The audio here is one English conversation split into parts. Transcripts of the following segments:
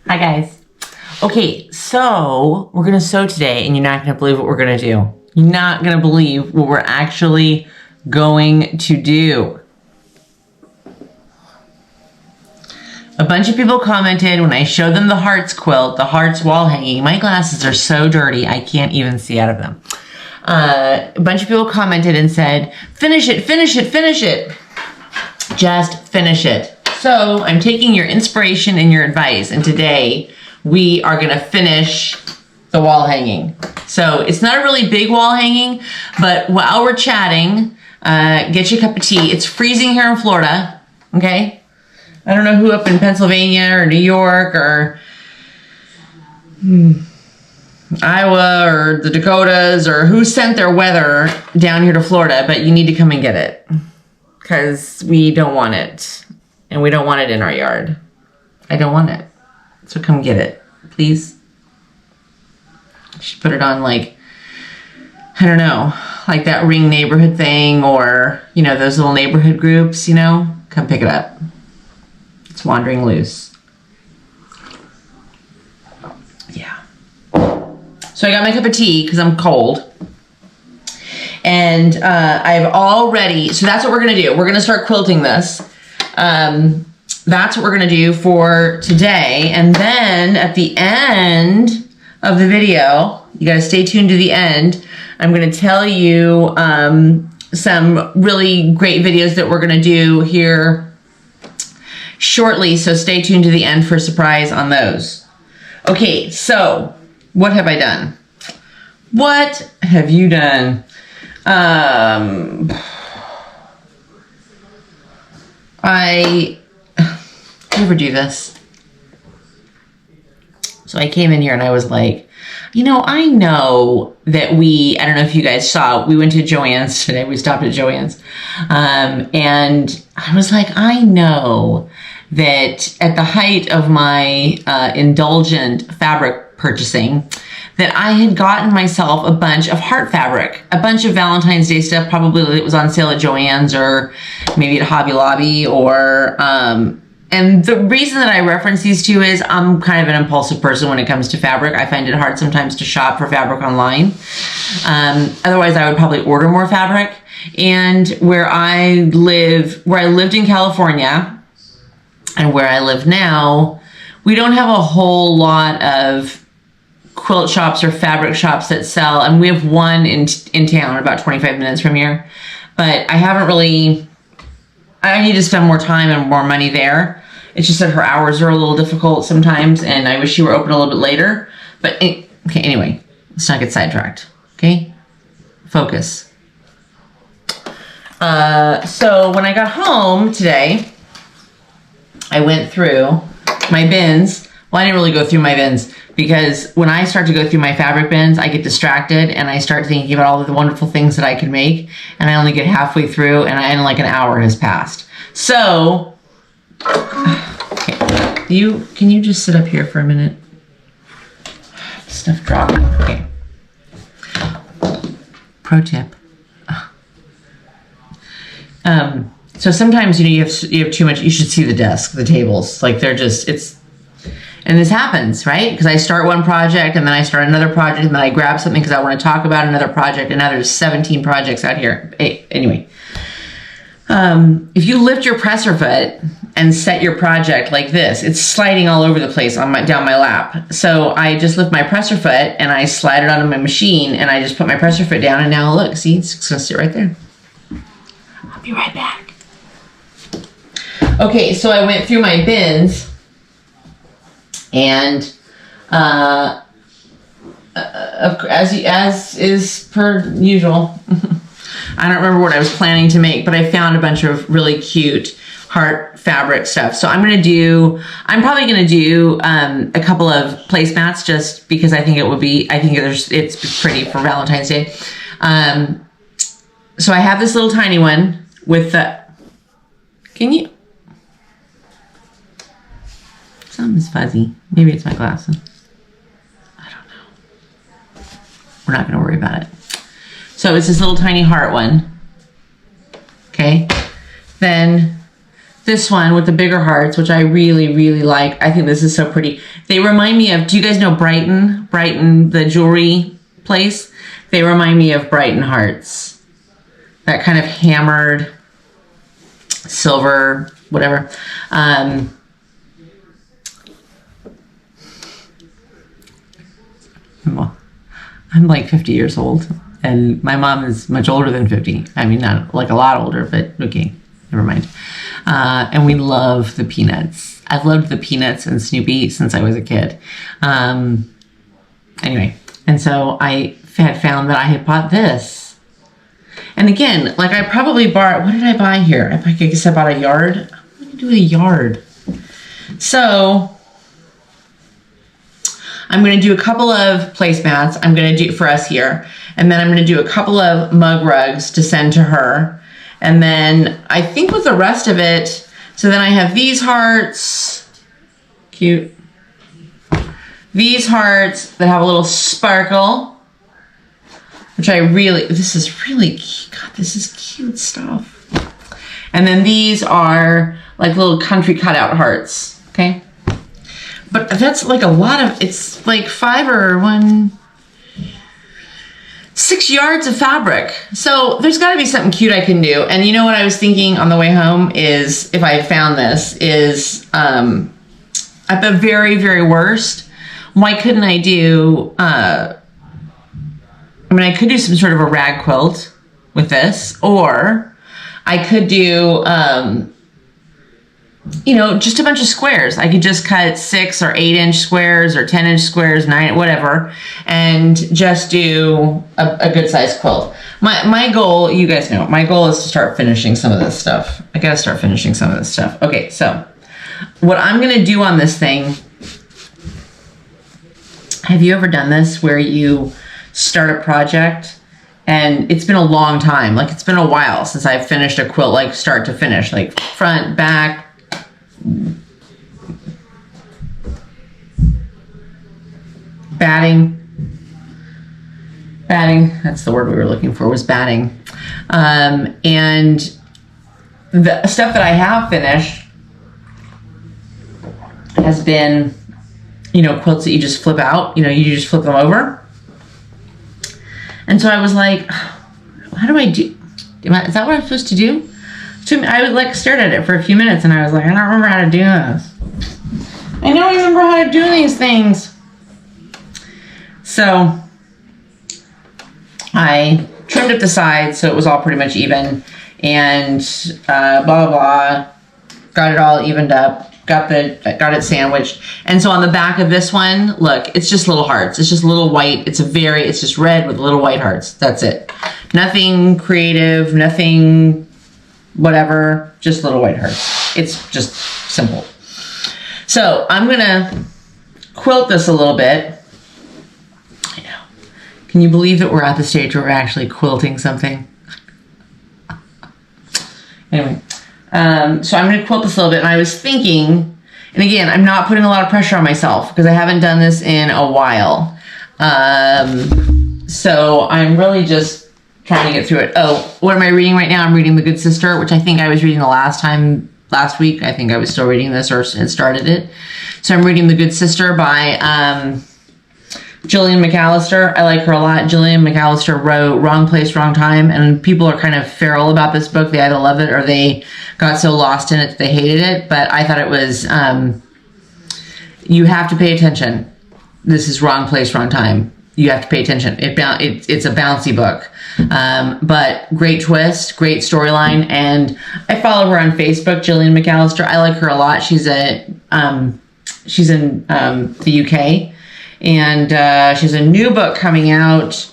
Hi guys. Okay, so we're gonna sew today and you're not gonna believe what we're gonna do. You're not gonna believe what we're actually going to do. A bunch of people commented when I showed them the hearts quilt, the hearts wall hanging. My glasses are so dirty, I can't even see out of them. A bunch of people commented and said, finish it, finish it, finish it. Just finish it. So I'm taking your inspiration and your advice, and today we are gonna finish the wall hanging. So it's not a really big wall hanging, but while we're chatting, get you a cup of tea. It's freezing here in Florida, okay? I don't know who up in Pennsylvania or New York or Iowa or the Dakotas or who sent their weather down here to Florida, but you need to come and get it because we don't want it. And we don't want it in our yard. I don't want it. So come get it, please. You should put it on like, I don't know, like that Ring neighborhood thing or, you know, those little neighborhood groups, you know? Come pick it up. It's wandering loose. Yeah. So I got my cup of tea because I'm cold. And I've already, so that's what we're gonna do. We're gonna start quilting this. That's what we're going to do for today. And then at the end of the video, you got to stay tuned to the end. I'm going to tell you some really great videos that we're going to do here shortly. So stay tuned to the end for a surprise on those. Okay, so what have I done? What have you done? I never do this. So I came in here and I was like, you know, I know that I don't know if you guys saw, we went to Joann's today. We stopped at Joann's. And I was like, I know that at the height of my indulgent fabric purchasing, that I had gotten myself a bunch of heart fabric, a bunch of Valentine's Day stuff, probably that was on sale at Joann's or maybe at Hobby Lobby or, and the reason that I reference these two is I'm kind of an impulsive person when it comes to fabric. I find it hard sometimes to shop for fabric online. Otherwise I would probably order more fabric. And where I lived in California and where I live now, we don't have a whole lot of quilt shops or fabric shops that sell, and we have one in town about 25 minutes from here, but I need to spend more time and more money there. It's just that her hours are a little difficult sometimes, and I wish she were open a little bit later, but okay, anyway, let's not get sidetracked, okay? Focus. So when I got home today, I went through my bins. Well, I didn't really go through my bins because when I start to go through my fabric bins, I get distracted and I start thinking about all of the wonderful things that I can make, and I only get halfway through and like an hour has passed. So, okay, can you just sit up here for a minute? Stuff dropping. Okay. Pro tip. So sometimes, you know, you have too much. You should see the desk, the tables. Like they're just, and this happens, right? Because I start one project and then I start another project and then I grab something because I want to talk about another project, and now there's 17 projects out here. Anyway, if you lift your presser foot and set your project like this, it's sliding all over the place down my lap. So I just lift my presser foot and I slide it onto my machine and I just put my presser foot down, and now look, see, it's gonna sit right there. I'll be right back. Okay, so I went through my bins. And as is per usual, I don't remember what I was planning to make, but I found a bunch of really cute heart fabric stuff. So I'm probably gonna do a couple of placemats just because I think it's pretty for Valentine's Day. So I have this little tiny one with the, something's fuzzy. Maybe it's my glasses. I don't know. We're not gonna worry about it. So it's this little tiny heart one. Okay. Then this one with the bigger hearts, which I really, really like. I think this is so pretty. They remind me of, do you guys know Brighton? Brighton, the jewelry place? They remind me of Brighton hearts. That kind of hammered silver, whatever. Well, I'm like 50 years old, and my mom is much older than 50. I mean, not like a lot older, but okay, never mind. And we love the Peanuts. I've loved the Peanuts and Snoopy since I was a kid. Anyway, and so I had found that I had bought this. And again, like I probably bought, what did I buy here? I guess I bought a yard. What do you do with a yard? So I'm going to do a couple of placemats. I'm going to do for us here. And then I'm going to do a couple of mug rugs to send to her. And then I think with the rest of it, so then I have these hearts. Cute. These hearts that have a little sparkle, which I really, this is really cute. God, this is cute stuff. And then these are like little country cutout hearts, okay? But that's like a lot of, it's like 6 yards of fabric. So there's gotta be something cute I can do. And you know what I was thinking on the way home is, if I found this, is at the very, very worst, why couldn't I do, I mean, I could do some sort of a rag quilt with this, or I could do, you know, just a bunch of squares. I could just cut 6 or 8 inch squares or 10 inch squares, 9, whatever, and just do a good sized quilt. My goal, you guys know, my goal is to start finishing some of this stuff. I gotta start finishing some of this stuff. Okay, so what I'm gonna do on this thing, have you ever done this where you start a project and it's been a long time, like it's been a while since I've finished a quilt, like start to finish, like front, back, batting, that's the word we were looking for, was batting. And the stuff that I have finished has been, you know, quilts that you just flip out, you know, you just flip them over. And so I was like, how do I do, is that what I'm supposed to do? I was like, stared at it for a few minutes and I was like, I don't remember how to do this. I don't remember how to do these things. So I trimmed up the sides so it was all pretty much even, and blah, blah, blah, got it all evened up. Got it sandwiched. And so on the back of this one, look, it's just little hearts. It's just little white. It's just red with little white hearts. That's it. Nothing creative, nothing whatever, just little white hearts. It's just simple. So I'm gonna quilt this a little bit. I know. Can you believe that we're at the stage where we're actually quilting something? Anyway. So I'm going to quilt this a little bit, and I was thinking, and again, I'm not putting a lot of pressure on myself because I haven't done this in a while. So I'm really just trying to get through it. Oh, what am I reading right now? I'm reading The Good Sister, which I think I was reading last week. I think I was still reading this or had started it. So I'm reading The Good Sister by, Gillian McAllister. I like her a lot. Gillian McAllister wrote Wrong Place, Wrong Time, and people are kind of feral about this book. They either love it or they got so lost in it that they hated it. But I thought it was, you have to pay attention. This is Wrong Place, Wrong Time. You have to pay attention. It's a bouncy book, but great twist, great storyline. And I follow her on Facebook, Gillian McAllister. I like her a lot. She's in the UK. And she has a new book coming out,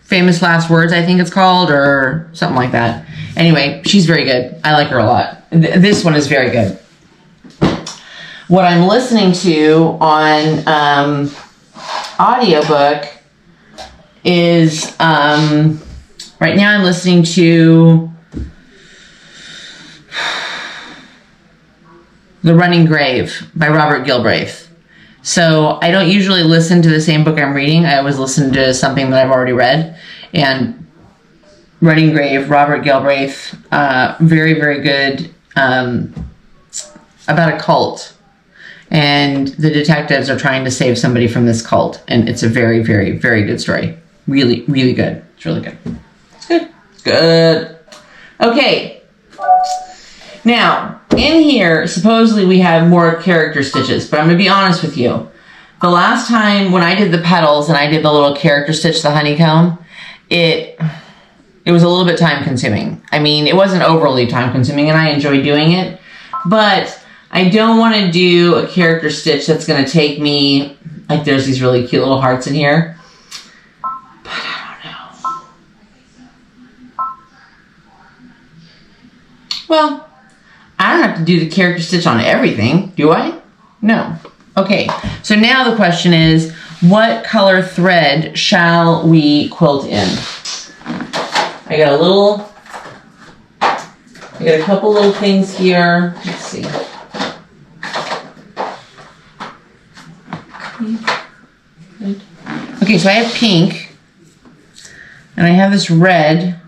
Famous Last Words, I think it's called, or something like that. Anyway, she's very good. I like her a lot. This one is very good. What I'm listening to on audiobook is, right now I'm listening to The Running Grave by Robert Galbraith. So I don't usually listen to the same book I'm reading. I always listen to something that I've already read. And Running Grave, Robert Galbraith, very, very good, about a cult. And the detectives are trying to save somebody from this cult. And it's a very, very, very good story. Really, really good. It's really good. It's good. It's good. Okay. Now, in here, supposedly we have more character stitches, but I'm going to be honest with you. The last time when I did the petals and I did the little character stitch, the honeycomb, it was a little bit time consuming. I mean, it wasn't overly time consuming and I enjoyed doing it, but I don't want to do a character stitch that's going to take me, like there's these really cute little hearts in here, but I don't know. Well, I don't have to do the character stitch on everything, do I? No. Okay, so now the question is, what color thread shall we quilt in? I got a couple little things here. Let's see. Okay, so I have pink, and I have this red.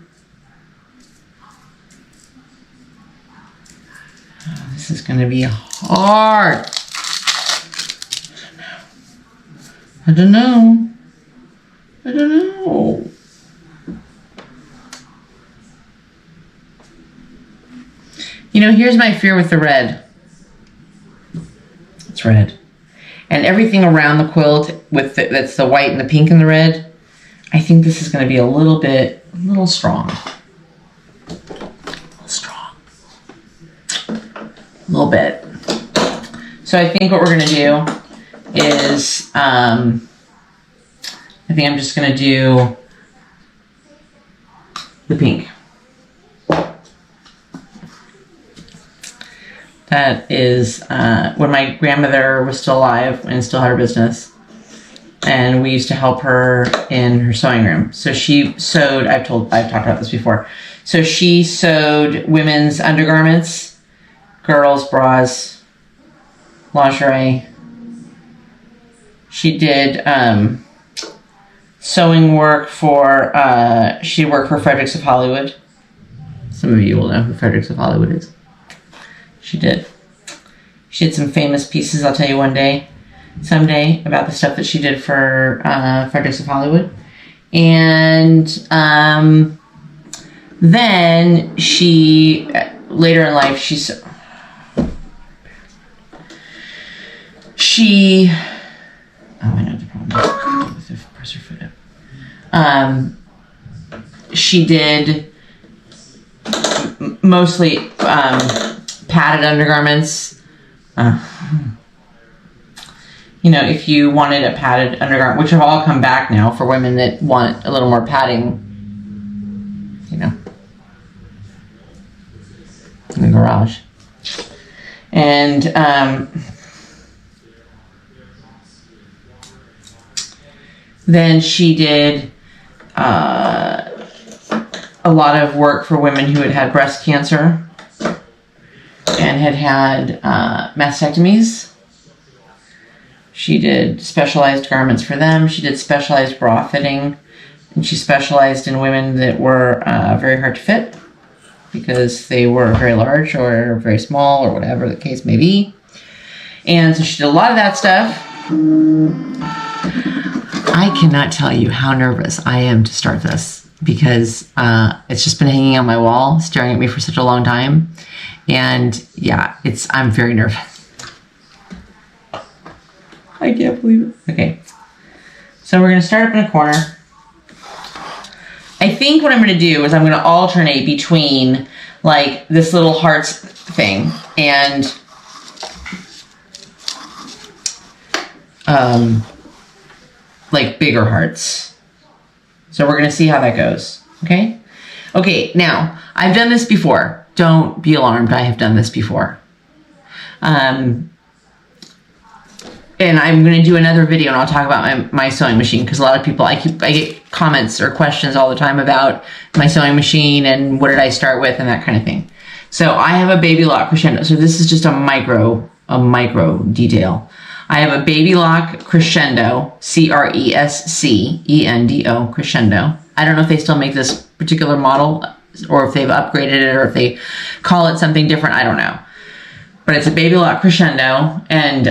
Oh, this is going to be hard. I don't know. You know, here's my fear with the red. It's red. And everything around the quilt with that's the white and the pink and the red, I think this is going to be a little strong. A little bit. So I think what we're going to do is, I think I'm just going to do the pink. That is when my grandmother was still alive and still had her business. And we used to help her in her sewing room. So she sewed, I've talked about this before. So she sewed women's undergarments, girls' bras, lingerie. She did sewing work for, she worked for Fredericks of Hollywood. Some of you will know who Fredericks of Hollywood is. She did some famous pieces, I'll tell you someday, about the stuff that she did for Fredericks of Hollywood. And then she, later in life, oh, I know the problem with the presser foot up. She did mostly padded undergarments. You know, if you wanted a padded undergarment, which have all come back now for women that want a little more padding, you know, in the garage. And then she did a lot of work for women who had had breast cancer and had mastectomies. She did specialized garments for them. She did specialized bra fitting. And she specialized in women that were very hard to fit because they were very large or very small or whatever the case may be. And so she did a lot of that stuff. I cannot tell you how nervous I am to start this because it's just been hanging on my wall, staring at me for such a long time. And yeah, I'm very nervous. I can't believe it. Okay. So we're going to start up in a corner. I think what I'm going to do is I'm going to alternate between like this little hearts thing and like bigger hearts. So we're going to see how that goes. Okay? Okay, now, I've done this before. Don't be alarmed. I have done this before. And I'm going to do another video and I'll talk about my sewing machine because a lot of people, I get comments or questions all the time about my sewing machine and what did I start with and that kind of thing. So I have a baby lock crescendo. So this is just a micro detail. I have a baby lock crescendo, Crescendo, crescendo. I don't know if they still make this particular model, or if they've upgraded it, or if they call it something different. I don't know. But it's a Baby Lock Crescendo, and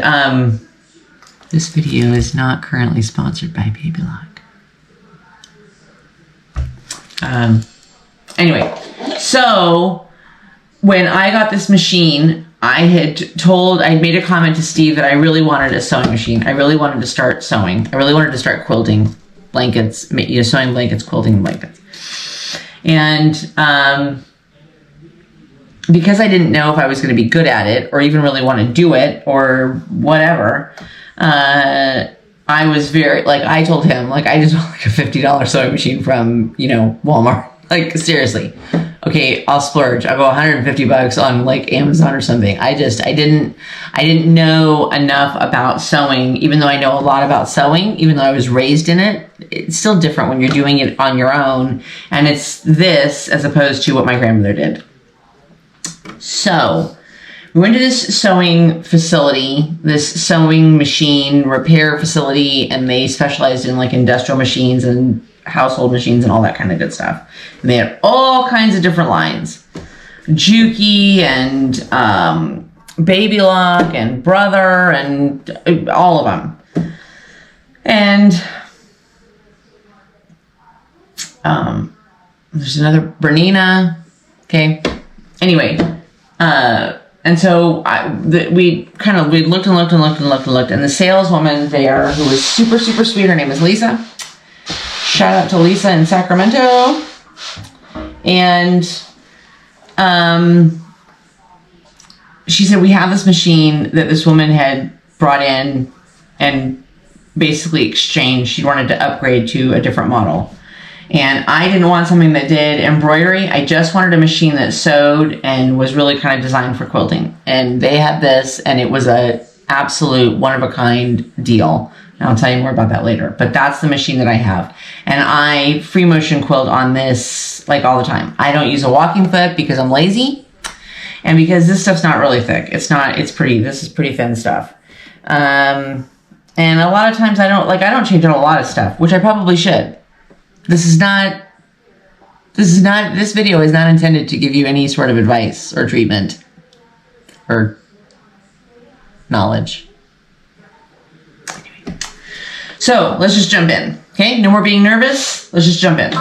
this video is not currently sponsored by Baby Lock. Anyway, so when I got this machine, I made a comment to Steve that I really wanted a sewing machine. I really wanted to start sewing. I really wanted to start quilting blankets, sewing blankets, quilting blankets. And because I didn't know if I was going to be good at it or even really want to do it or whatever, I was very, like, I told him, like, I just want like a $50 sewing machine from, Walmart. Like, seriously. Okay, I'll splurge. I'll go $150 on like Amazon or something. I didn't know enough about sewing, even though I know a lot about sewing, even though I was raised in it. It's still different when you're doing it on your own. And it's this as opposed to what my grandmother did. So we went to this sewing facility, this sewing machine repair facility, and they specialized in like industrial machines and household machines and all that kind of good stuff. And they had all kinds of different lines. Juki and Baby Lock and Brother and all of them. And there's another Bernina. Okay. Anyway, and so we looked and looked, and the saleswoman there, who was super, super sweet, her name is Lisa. Shout out to Lisa in Sacramento. And she said, we have this machine that this woman had brought in and basically exchanged. She wanted to upgrade to a different model. And I didn't want something that did embroidery. I just wanted a machine that sewed and was really kind of designed for quilting. And they had this, and it was a absolute one-of-a-kind deal. And I'll tell you more about that later. But that's the machine that I have. And I free motion quilt on this like all the time. I don't use a walking foot because I'm lazy. And because this stuff's not really thick. This is pretty thin stuff. And a lot of times I don't change out a lot of stuff, which I probably should. This video is not intended to give you any sort of advice or treatment or knowledge. Anyway. So let's just jump in. Okay, no more being nervous. Let's just jump in.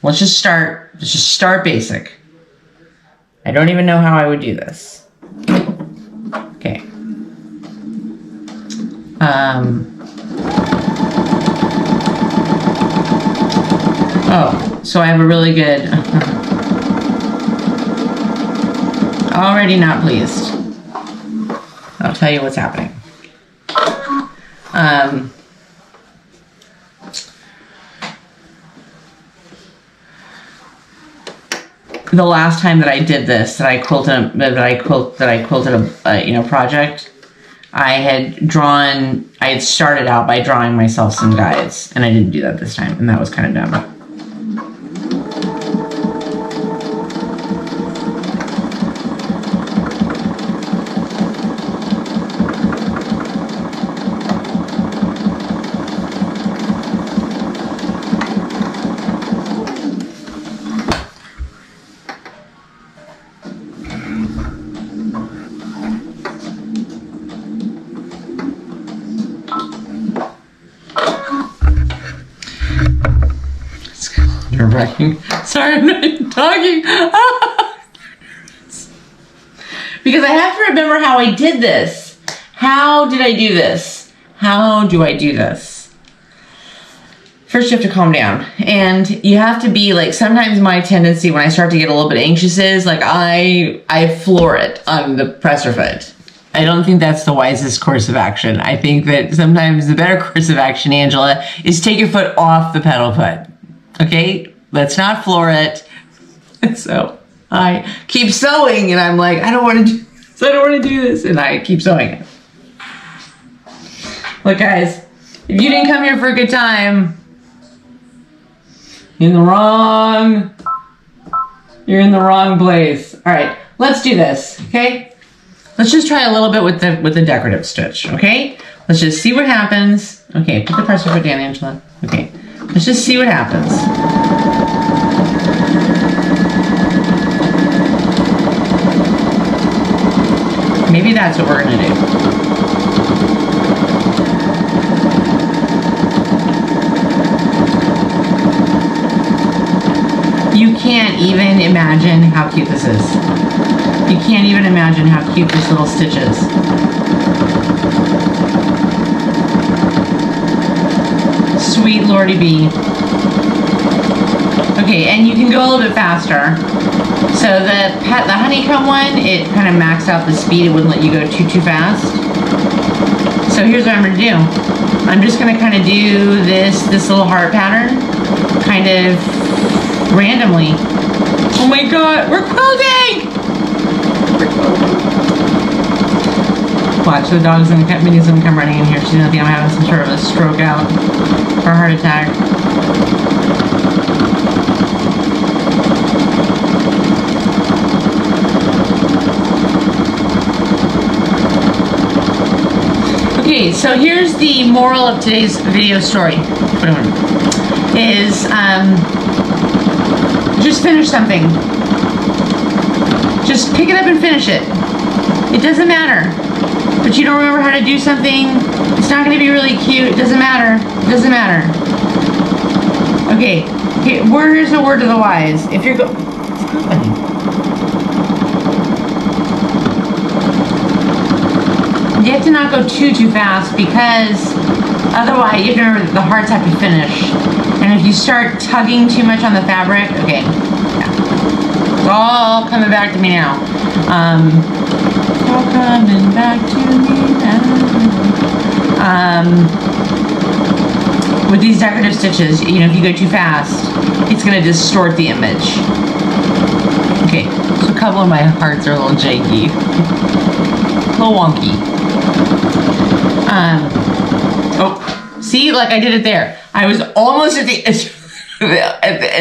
Let's just start basic. I don't even know how I would do this. Okay. Oh, so I have a really good... Already not pleased. I'll tell you what's happening. The last time that I did this, that I quilted a project, I had started out by drawing myself some guides, and I didn't do that this time, and that was kind of dumb. Nerve-wracking. Sorry, I'm not talking. Because I have to remember how I did this. How did I do this? How do I do this? First, you have to calm down. And you have to be like, sometimes my tendency when I start to get a little bit anxious is like I floor it on the presser foot. I don't think that's the wisest course of action. I think that sometimes the better course of action, Angela, is take your foot off the pedal foot. Okay? Let's not floor it. And so I keep sewing, and I'm like, I don't want to do this, and I keep sewing it. Look, guys, if you didn't come here for a good time, you're in the wrong place. All right, let's do this, okay? Let's just try a little bit with the decorative stitch, okay? Let's just see what happens. Okay, put the presser foot down, Angela. Okay, let's just see what happens. Maybe that's what we're gonna do. You can't even imagine how cute this is. You can't even imagine how cute this little stitch is. Sweet Lordy B. Okay, and you can go a little bit faster. So the honeycomb one, it kind of maxed out the speed. It wouldn't let you go too fast. So here's what I'm going to do. I'm just going to kind of do this little heart pattern kind of randomly. Oh my god, we're quilting! Watch, the dog's gonna come, Minnie's gonna come running in here. She's gonna think I'm having some sort of a stroke out or a heart attack. Okay, so here's the moral of today's video story. Is just finish something. Just pick it up and finish it. It doesn't matter. But you don't remember how to do something, it's not going to be really cute. It doesn't matter. It doesn't matter. Okay, here's a word to the wise. If you're you have to not go too fast, because otherwise you have to remember that the hearts have to finish. And if you start tugging too much on the fabric, okay, yeah. It's all coming back to me now. All coming back to me now. With these decorative stitches, you know, if you go too fast, it's going to distort the image. Okay, so a couple of my hearts are a little janky, a little wonky. Oh, see, like I did it there. I was almost at the edge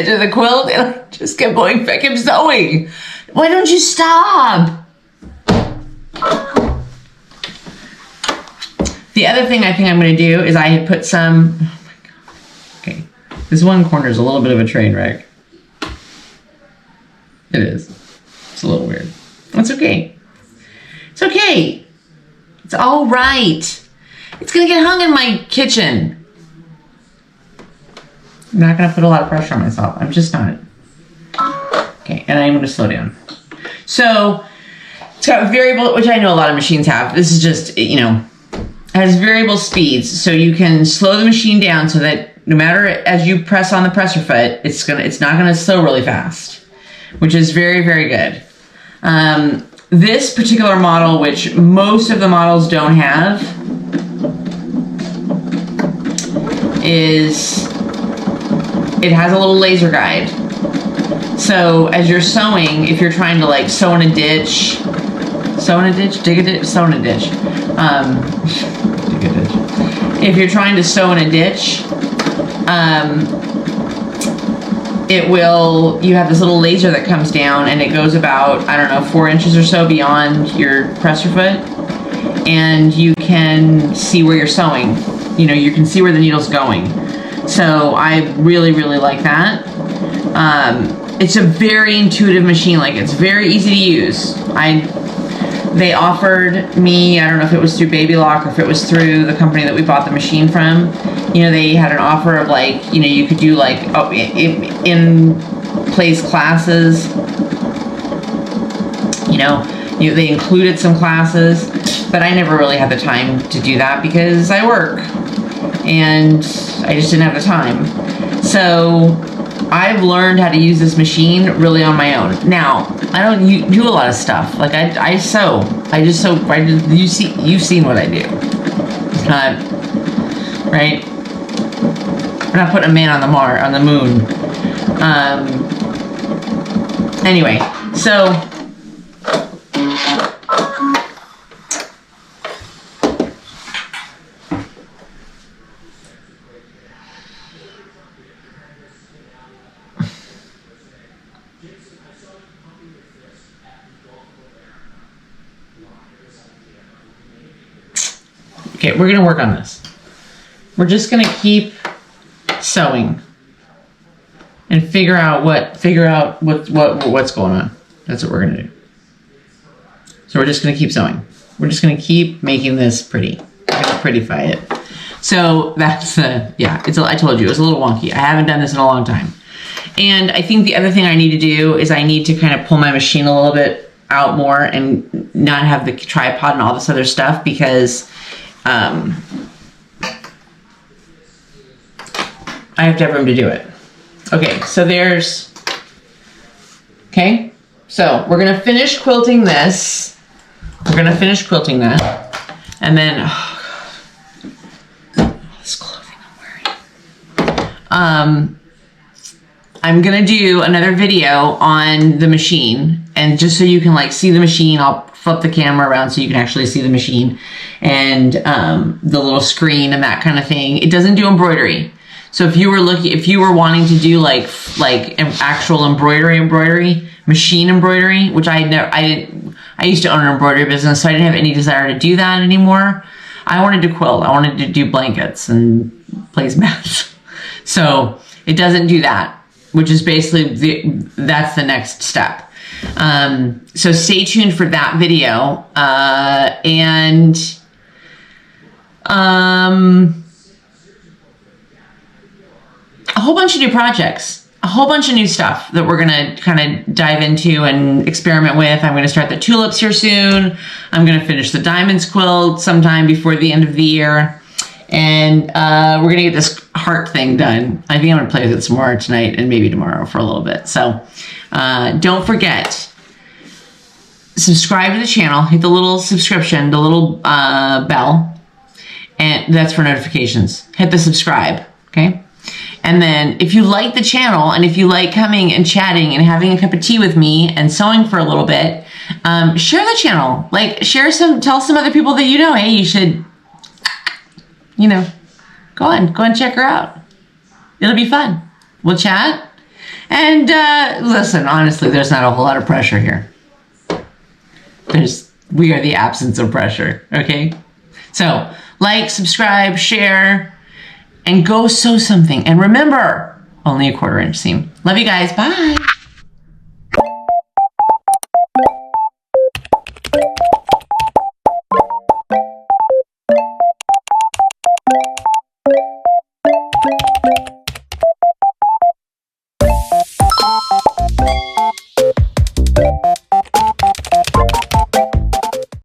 of the quilt, and I just kept going back and sewing. Why don't you stop? The other thing I think I'm going to do is I had put some. Oh my god. Okay, this one corner is a little bit of a train wreck. It is. It's a little weird. That's okay. It's okay. It's all right. It's gonna get hung in my kitchen. I'm not gonna put a lot of pressure on myself. I'm just not. Okay, and I'm gonna slow down. So it's got variable, which I know a lot of machines have. This is just, you know, has variable speeds, so you can slow the machine down so that no matter as you press on the presser foot, it's not gonna sew really fast, which is very, very good. This particular model, which most of the models don't have, it has a little laser guide. So as you're sewing, if you're trying to like sew in a ditch, dig a ditch, sew in a ditch. Dig a ditch. If you're trying to sew in a ditch, you have this little laser that comes down, and it goes about, I don't know, 4 inches or so beyond your presser foot, and you can see where you're sewing. You know, you can see where the needle's going. So I really, really like that. It's a very intuitive machine. Like, it's very easy to use. They offered me, I don't know if it was through Baby Lock or if it was through the company that we bought the machine from, you know, they had an offer of like, you know, you could do like in place classes, you know, they included some classes, but I never really had the time to do that because I work and I just didn't have the time. So I've learned how to use this machine really on my own. Now, I don't do a lot of stuff. Like I sew. I just sew. You've seen what I do. It's not right. We're not putting a man on the moon. Anyway, so okay, we're gonna work on this. We're just gonna keep sewing and figure out what's going on. That's what we're gonna do. So we're just gonna keep sewing. We're just gonna keep making this pretty. We're gonna prettify it. So that's yeah. I told you it was a little wonky. I haven't done this in a long time. And I think the other thing I need to do is I need to kind of pull my machine a little bit out more and not have the tripod and all this other stuff because I have to have room to do it. Okay, so so we're gonna finish quilting this. We're gonna finish quilting that. And then, oh God, all this clothing I'm wearing. I'm gonna do another video on the machine, and just so you can like see the machine, I'll flip the camera around so you can actually see the machine and the little screen and that kind of thing. It doesn't do embroidery. So if you were wanting to do like actual embroidery, machine embroidery, which I used to own an embroidery business, so I didn't have any desire to do that anymore. I wanted to quilt. I wanted to do blankets and placemats. So it doesn't do that, which is basically that's the next step. So stay tuned for that video. And a whole bunch of new projects, a whole bunch of new stuff that we're gonna kind of dive into and experiment with. I'm gonna start the tulips here soon. I'm gonna finish the diamonds quilt sometime before the end of the year. And we're gonna get this heart thing done. I think I'm gonna play with it some more tonight and maybe tomorrow for a little bit. So don't forget, subscribe to the channel, hit the little subscription, the little bell, and that's for notifications. Hit the subscribe, okay? And then if you like the channel and if you like coming and chatting and having a cup of tea with me and sewing for a little bit, share the channel. Like tell some other people that you know, hey, you should, go and check her out. It'll be fun. We'll chat. And listen, honestly, there's not a whole lot of pressure here. We are the absence of pressure, okay? So like, subscribe, share, and go sew something. And remember, only a 1/4 inch seam. Love you guys. Bye.